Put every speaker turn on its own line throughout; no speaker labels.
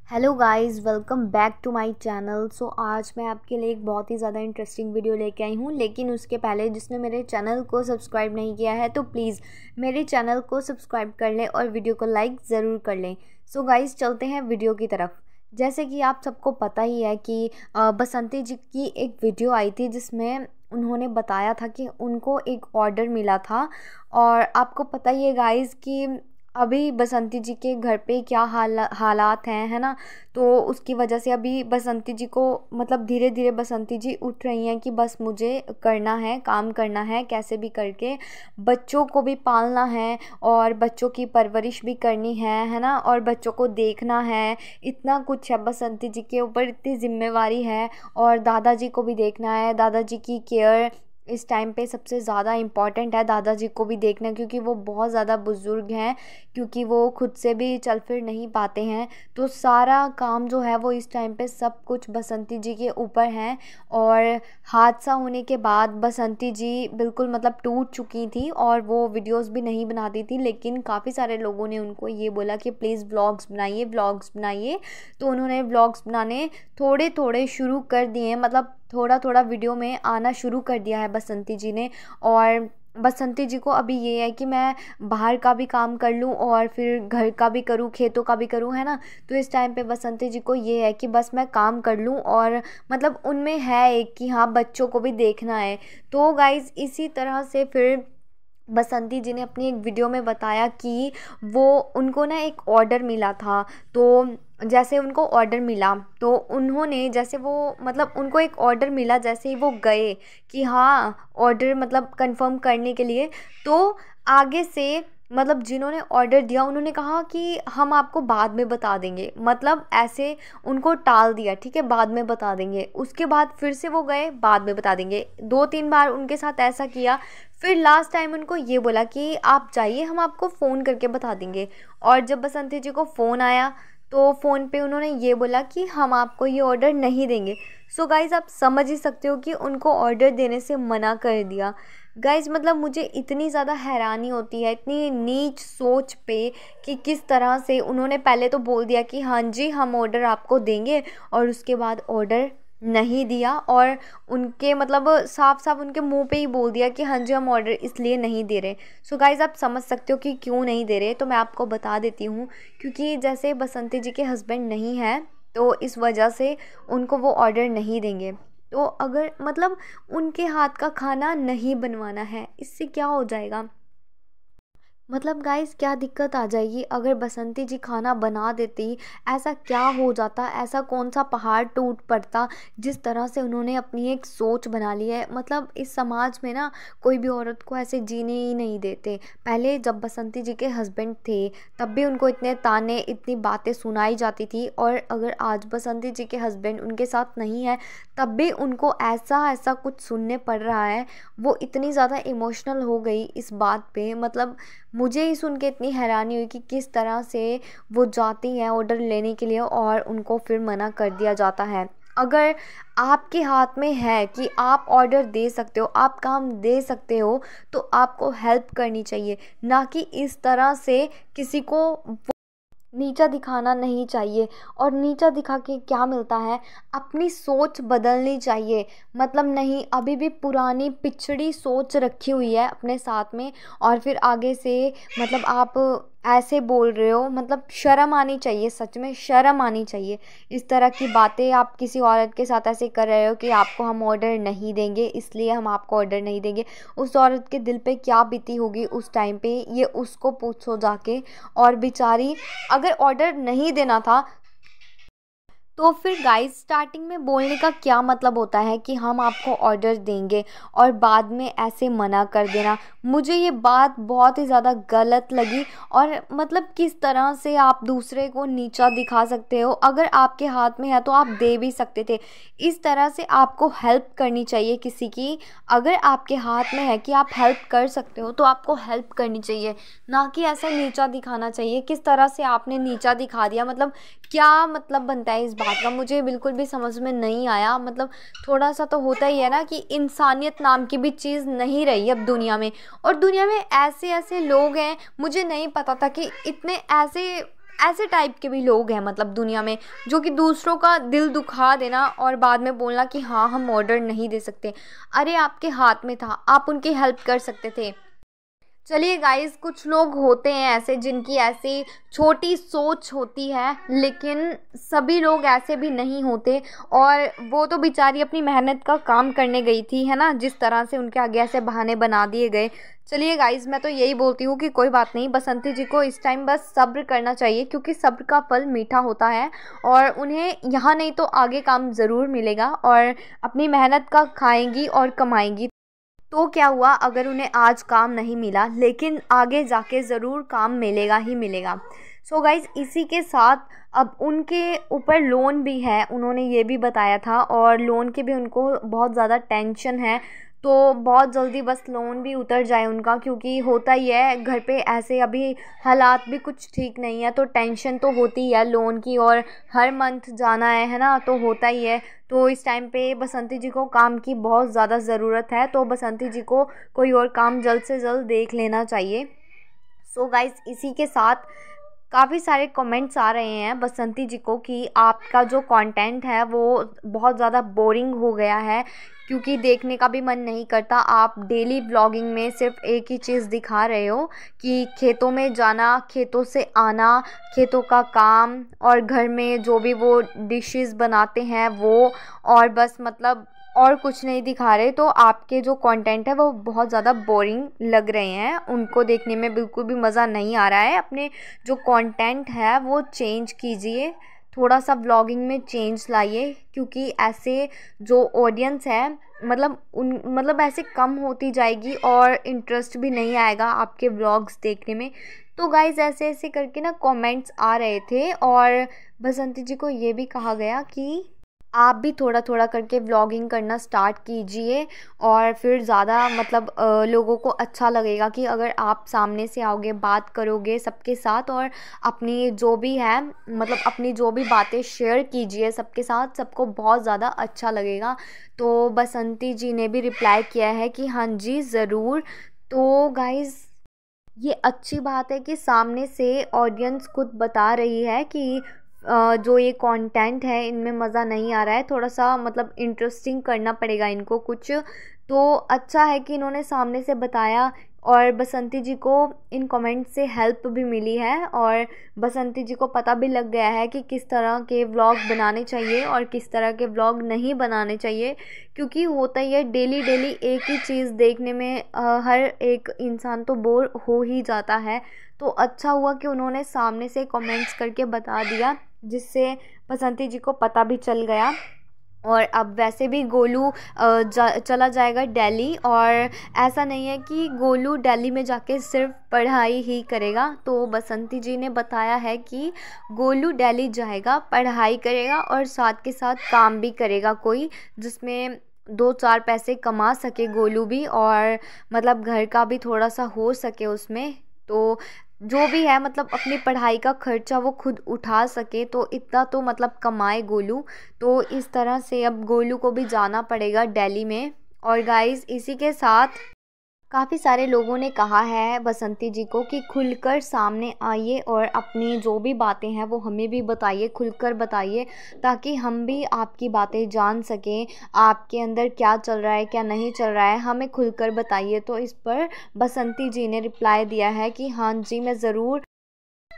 Hello guys, welcome back to my channel. आज मैं आपके लिए एक बहुत ही ज़्यादा इंटरेस्टिंग वीडियो लेके आई हूँ। लेकिन उसके पहले जिसने मेरे चैनल को सब्सक्राइब नहीं किया है तो प्लीज़ मेरे चैनल को सब्सक्राइब कर लें और वीडियो को लाइक ज़रूर कर लें। गाइस, चलते हैं वीडियो की तरफ। जैसे कि आप सबको पता ही है कि बसंती जी की एक वीडियो आई थी जिसमें उन्होंने बताया था कि उनको एक ऑर्डर मिला था। और आपको पता ही है गाइस कि अभी बसंती जी के घर पे क्या हालात हैं, है ना। तो उसकी वजह से अभी बसंती जी को मतलब धीरे धीरे बसंती जी उठ रही हैं कि बस मुझे करना है, काम करना है, कैसे भी करके बच्चों को भी पालना है और बच्चों की परवरिश भी करनी है ना, और बच्चों को देखना है। इतना कुछ है बसंती जी के ऊपर, इतनी जिम्मेवारी है। और दादाजी को भी देखना है, दादाजी की केयर इस टाइम पे सबसे ज़्यादा इम्पॉर्टेंट है। दादाजी को भी देखना, क्योंकि वो बहुत ज़्यादा बुज़ुर्ग हैं, क्योंकि वो खुद से भी चल फिर नहीं पाते हैं। तो सारा काम जो है वो इस टाइम पे सब कुछ बसंती जी के ऊपर है। और हादसा होने के बाद बसंती जी बिल्कुल मतलब टूट चुकी थी और वो वीडियोस भी नहीं बनाती थी। लेकिन काफ़ी सारे लोगों ने उनको ये बोला कि प्लीज़ व्लॉग्स बनाइए, व्लॉग्स बनाइए। तो उन्होंने व्लॉग्स बनाने थोड़े थोड़े शुरू कर दिए, मतलब थोड़ा थोड़ा वीडियो में आना शुरू कर दिया है बसंती जी ने। और बसंती जी को अभी ये है कि मैं बाहर का भी काम कर लूँ और फिर घर का भी करूँ, खेतों का भी करूँ, है ना। तो इस टाइम पे बसंती जी को ये है कि बस मैं काम कर लूँ, और मतलब उनमें है एक कि हाँ बच्चों को भी देखना है। तो गाइज़, इसी तरह से फिर बसंती जी ने अपनी एक वीडियो में बताया कि वो उनको ना एक ऑर्डर मिला था। तो जैसे उनको ऑर्डर मिला तो उन्होंने जैसे वो मतलब उनको एक ऑर्डर मिला, जैसे ही वो गए कि हाँ ऑर्डर मतलब कंफर्म करने के लिए, तो आगे से मतलब जिन्होंने ऑर्डर दिया उन्होंने कहा कि हम आपको बाद में बता देंगे, मतलब ऐसे उनको टाल दिया, ठीक है, बाद में बता देंगे। उसके बाद फिर से वो गए, बाद में बता देंगे, 2-3 बार उनके साथ ऐसा किया। फिर लास्ट टाइम उनको ये बोला कि आप जाइए, हम आपको फ़ोन करके बता देंगे। और जब बसंती जी को फ़ोन आया तो फ़ोन पे उन्होंने ये बोला कि हम आपको ये ऑर्डर नहीं देंगे। गाइज़, आप समझ ही सकते हो कि उनको ऑर्डर देने से मना कर दिया। गाइज़, मतलब मुझे इतनी ज़्यादा हैरानी होती है इतनी नीच सोच पे कि किस तरह से उन्होंने पहले तो बोल दिया कि हाँ जी हम ऑर्डर आपको देंगे, और उसके बाद ऑर्डर नहीं दिया। और उनके मतलब साफ साफ उनके मुंह पे ही बोल दिया कि हाँ जी हम ऑर्डर इसलिए नहीं दे रहे। गाइज़, आप समझ सकते हो कि क्यों नहीं दे रहे। तो मैं आपको बता देती हूँ, क्योंकि जैसे बसंती जी के हस्बैंड नहीं है तो इस वजह से उनको वो ऑर्डर नहीं देंगे। तो अगर मतलब उनके हाथ का खाना नहीं बनवाना है, इससे क्या हो जाएगा, मतलब गाइस क्या दिक्कत आ जाएगी अगर बसंती जी खाना बना देती। ऐसा क्या हो जाता, ऐसा कौन सा पहाड़ टूट पड़ता जिस तरह से उन्होंने अपनी एक सोच बना ली है। मतलब इस समाज में ना कोई भी औरत को ऐसे जीने ही नहीं देते। पहले जब बसंती जी के हस्बैंड थे तब भी उनको इतने ताने, इतनी बातें सुनाई जाती थी, और अगर आज बसंती जी के हस्बैंड उनके साथ नहीं है तब भी उनको ऐसा ऐसा कुछ सुनने पड़ रहा है। वो इतनी ज़्यादा इमोशनल हो गई इस बात पे, मतलब मुझे ही सुन के इतनी हैरानी हुई कि किस तरह से वो जाती हैं ऑर्डर लेने के लिए और उनको फिर मना कर दिया जाता है। अगर आपके हाथ में है कि आप ऑर्डर दे सकते हो, आप काम दे सकते हो, तो आपको हेल्प करनी चाहिए, ना कि इस तरह से किसी को नीचा दिखाना नहीं चाहिए। और नीचा दिखा के क्या मिलता है, अपनी सोच बदलनी चाहिए। मतलब नहीं, अभी भी पुरानी पिछड़ी सोच रखी हुई है अपने साथ में, और फिर आगे से मतलब आप ऐसे बोल रहे हो, मतलब शर्म आनी चाहिए, सच में शर्म आनी चाहिए। इस तरह की बातें आप किसी औरत के साथ ऐसे कर रहे हो कि आपको हम ऑर्डर नहीं देंगे, इसलिए हम आपको ऑर्डर नहीं देंगे। उस औरत के दिल पे क्या बीती होगी उस टाइम पे, ये उसको पूछो जाके। और बेचारी, अगर ऑर्डर नहीं देना था तो फिर गाइस स्टार्टिंग में बोलने का क्या मतलब होता है कि हम आपको ऑर्डर देंगे और बाद में ऐसे मना कर देना। मुझे ये बात बहुत ही ज़्यादा गलत लगी। और मतलब किस तरह से आप दूसरे को नीचा दिखा सकते हो, अगर आपके हाथ में है तो आप दे भी सकते थे। इस तरह से आपको हेल्प करनी चाहिए किसी की। अगर आपके हाथ में है कि आप हेल्प कर सकते हो तो आपको हेल्प करनी चाहिए, ना कि ऐसा नीचा दिखाना चाहिए। किस तरह से आपने नीचा दिखा दिया, मतलब क्या मतलब बनता है इस बात का, मुझे बिल्कुल भी समझ में नहीं आया। मतलब थोड़ा सा तो होता ही है ना कि इंसानियत नाम की भी चीज़ नहीं रही अब दुनिया में। और दुनिया में ऐसे ऐसे लोग हैं, मुझे नहीं पता था कि इतने ऐसे ऐसे टाइप के भी लोग हैं मतलब दुनिया में, जो कि दूसरों का दिल दुखा देना और बाद में बोलना कि हाँ हम ऑर्डर नहीं दे सकते। अरे आपके हाथ में था, आप उनकी हेल्प कर सकते थे। चलिए गाइस, कुछ लोग होते हैं ऐसे जिनकी ऐसी छोटी सोच होती है, लेकिन सभी लोग ऐसे भी नहीं होते। और वो तो बेचारी अपनी मेहनत का काम करने गई थी, है ना, जिस तरह से उनके आगे ऐसे बहाने बना दिए गए। चलिए गाइस, मैं तो यही बोलती हूँ कि कोई बात नहीं, बसंती जी को इस टाइम बस सब्र करना चाहिए, क्योंकि सब्र का फल मीठा होता है और उन्हें यहाँ नहीं तो आगे काम ज़रूर मिलेगा और अपनी मेहनत का खाएंगी और कमाएंगी। तो क्या हुआ अगर उन्हें आज काम नहीं मिला, लेकिन आगे जाके ज़रूर काम मिलेगा ही मिलेगा। सो गाइज़, इसी के साथ अब उनके ऊपर लोन भी है, उन्होंने ये भी बताया था, और लोन की भी उनको बहुत ज़्यादा टेंशन है। तो बहुत जल्दी बस लोन भी उतर जाए उनका, क्योंकि होता ही है घर पे ऐसे अभी हालात भी कुछ ठीक नहीं है, तो टेंशन तो होती ही है लोन की, और हर मंथ जाना है ना, तो होता ही है। तो इस टाइम पे बसंती जी को काम की बहुत ज़्यादा ज़रूरत है, तो बसंती जी को कोई और काम जल्द से जल्द देख लेना चाहिए। सो गाइस, इसी के साथ काफ़ी सारे कमेंट्स आ रहे हैं बसंती जी को कि आपका जो कंटेंट है वो बहुत ज़्यादा बोरिंग हो गया है, क्योंकि देखने का भी मन नहीं करता। आप डेली व्लॉगिंग में सिर्फ एक ही चीज़ दिखा रहे हो कि खेतों में जाना, खेतों से आना, खेतों का काम, और घर में जो भी वो डिशेस बनाते हैं वो, और बस मतलब और कुछ नहीं दिखा रहे। तो आपके जो कंटेंट है वो बहुत ज़्यादा बोरिंग लग रहे हैं, उनको देखने में बिल्कुल भी मज़ा नहीं आ रहा है। अपने जो कंटेंट है वो चेंज कीजिए, थोड़ा सा व्लॉगिंग में चेंज लाइए, क्योंकि ऐसे जो ऑडियंस है मतलब ऐसे कम होती जाएगी और इंटरेस्ट भी नहीं आएगा आपके व्लॉग्स देखने में। तो गाइज़, ऐसे ऐसे करके ना कमेंट्स आ रहे थे, और बसंती जी को ये भी कहा गया कि आप भी थोड़ा थोड़ा करके व्लॉगिंग करना स्टार्ट कीजिए, और फिर ज़्यादा मतलब लोगों को अच्छा लगेगा कि अगर आप सामने से आओगे, बात करोगे सबके साथ, और अपनी जो भी है मतलब अपनी जो भी बातें शेयर कीजिए सबके साथ, सबको बहुत ज़्यादा अच्छा लगेगा। तो बसंती जी ने भी रिप्लाई किया है कि हाँ जी ज़रूर। तो गाइज़, ये अच्छी बात है कि सामने से ऑडियंस खुद बता रही है कि जो ये कंटेंट है इनमें मज़ा नहीं आ रहा है, थोड़ा सा मतलब इंटरेस्टिंग करना पड़ेगा इनको कुछ। तो अच्छा है कि इन्होंने सामने से बताया, और बसंती जी को इन कमेंट से हेल्प भी मिली है, और बसंती जी को पता भी लग गया है कि किस तरह के व्लॉग बनाने चाहिए और किस तरह के व्लॉग नहीं बनाने चाहिए। क्योंकि होता ही है, डेली डेली एक ही चीज़ देखने में हर एक इंसान तो बोर हो ही जाता है। तो अच्छा हुआ कि उन्होंने सामने से कमेंट्स करके बता दिया, जिससे बसंती जी को पता भी चल गया। और अब वैसे भी गोलू चला जाएगा दिल्ली, और ऐसा नहीं है कि गोलू दिल्ली में जाके सिर्फ पढ़ाई ही करेगा। तो बसंती जी ने बताया है कि गोलू दिल्ली जाएगा, पढ़ाई करेगा और साथ के साथ काम भी करेगा कोई, जिसमें 2-4 पैसे कमा सके गोलू भी, और मतलब घर का भी थोड़ा सा हो सके उसमें। तो जो भी है मतलब अपनी पढ़ाई का खर्चा वो खुद उठा सके, तो इतना तो मतलब कमाए गोलू। तो इस तरह से अब गोलू को भी जाना पड़ेगा दिल्ली में। और गाइस, इसी के साथ काफ़ी सारे लोगों ने कहा है बसंती जी को कि खुलकर सामने आइए और अपनी जो भी बातें हैं वो हमें भी बताइए, खुलकर बताइए, ताकि हम भी आपकी बातें जान सकें, आपके अंदर क्या चल रहा है क्या नहीं चल रहा है, हमें खुलकर बताइए। तो इस पर बसंती जी ने रिप्लाई दिया है कि हाँ जी, मैं ज़रूर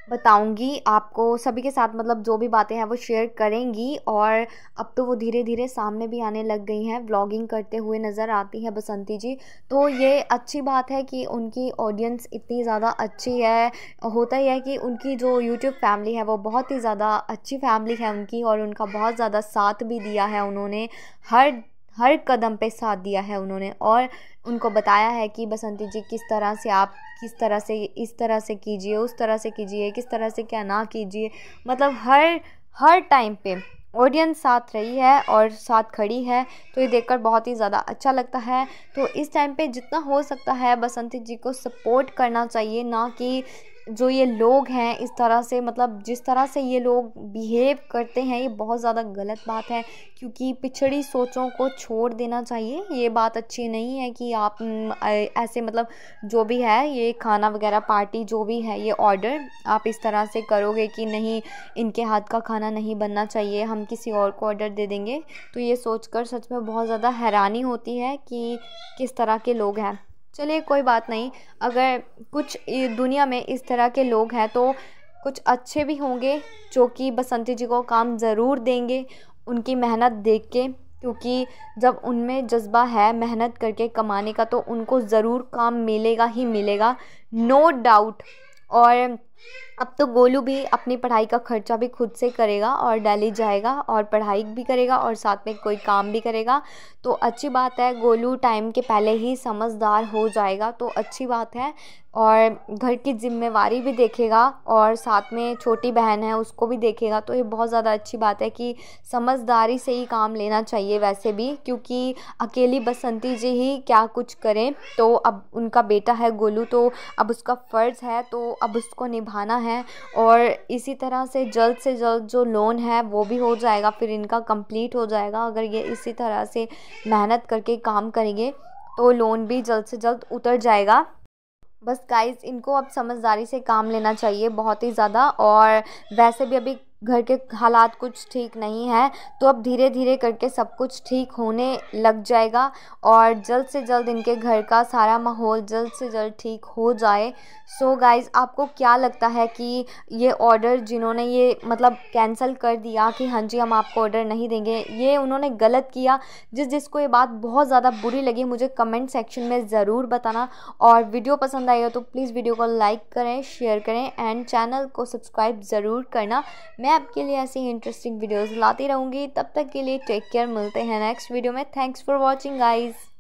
बताऊंगी आपको, सभी के साथ मतलब जो भी बातें हैं वो शेयर करेंगी। और अब तो वो धीरे धीरे सामने भी आने लग गई हैं, व्लॉगिंग करते हुए नज़र आती है बसंती जी। तो ये अच्छी बात है कि उनकी ऑडियंस इतनी ज़्यादा अच्छी है। होता ही है कि उनकी जो यूट्यूब फैमिली है वो बहुत ही ज़्यादा अच्छी फैमिली है उनकी, और उनका बहुत ज़्यादा साथ भी दिया है उन्होंने, हर हर कदम पे साथ दिया है उन्होंने, और उनको बताया है कि बसंती जी किस तरह से आप किस तरह से इस तरह से कीजिए, उस तरह से कीजिए, किस तरह से क्या ना कीजिए। मतलब हर हर टाइम पे ऑडियंस साथ रही है और साथ खड़ी है, तो ये देखकर बहुत ही ज़्यादा अच्छा लगता है। तो इस टाइम पे जितना हो सकता है बसंती जी को सपोर्ट करना चाहिए, ना कि जो ये लोग हैं इस तरह से, मतलब जिस तरह से ये लोग बिहेव करते हैं, ये बहुत ज़्यादा गलत बात है। क्योंकि पिछड़ी सोचों को छोड़ देना चाहिए। ये बात अच्छी नहीं है कि आप ऐसे मतलब जो भी है ये खाना वगैरह पार्टी जो भी है ये ऑर्डर आप इस तरह से करोगे कि नहीं इनके हाथ का खाना नहीं बनना चाहिए, हम किसी और को ऑर्डर दे देंगे। तो ये सोचकर सच में बहुत ज़्यादा हैरानी होती है कि किस तरह के लोग हैं। चलिए कोई बात नहीं, अगर कुछ दुनिया में इस तरह के लोग हैं तो कुछ अच्छे भी होंगे जो कि बसंती जी को काम ज़रूर देंगे उनकी मेहनत देख के। क्योंकि जब उनमें जज्बा है मेहनत करके कमाने का तो उनको ज़रूर काम मिलेगा ही मिलेगा, नो डाउट। और अब तो गोलू भी अपनी पढ़ाई का खर्चा भी खुद से करेगा और दिल्ली जाएगा और पढ़ाई भी करेगा और साथ में कोई काम भी करेगा। तो अच्छी बात है, गोलू टाइम के पहले ही समझदार हो जाएगा तो अच्छी बात है। और घर की जिम्मेवारी भी देखेगा और साथ में छोटी बहन है उसको भी देखेगा। तो ये बहुत ज़्यादा अच्छी बात है कि समझदारी से ही काम लेना चाहिए वैसे भी, क्योंकि अकेली बसंती जी ही क्या कुछ करें। तो अब उनका बेटा है गोलू तो अब उसका फ़र्ज़ है तो अब उसको निभाना है। और इसी तरह से जल्द जो लोन है वो भी हो जाएगा, फिर इनका कंप्लीट हो जाएगा। अगर ये इसी तरह से मेहनत करके काम करेंगे तो लोन भी जल्द से जल्द उतर जाएगा। बस गाइस इनको अब समझदारी से काम लेना चाहिए बहुत ही ज़्यादा। और वैसे भी अभी घर के हालात कुछ ठीक नहीं है तो अब धीरे धीरे करके सब कुछ ठीक होने लग जाएगा और जल्द से जल्द इनके घर का सारा माहौल जल्द से जल्द ठीक हो जाए। सो गाइस आपको क्या लगता है कि ये ऑर्डर जिन्होंने ये मतलब कैंसिल कर दिया कि हाँ जी हम आपको ऑर्डर नहीं देंगे, ये उन्होंने गलत किया? जिसको ये बात बहुत ज़्यादा बुरी लगी मुझे कमेंट सेक्शन में ज़रूर बताना। और वीडियो पसंद आई हो तो प्लीज़ वीडियो को लाइक करें, शेयर करें एंड चैनल को सब्सक्राइब ज़रूर करना। मैं आपके लिए ऐसी ही इंटरेस्टिंग वीडियोस लाती रहूँगी। तब तक के लिए टेक केयर, मिलते हैं नेक्स्ट वीडियो में। Thanks for watching guys.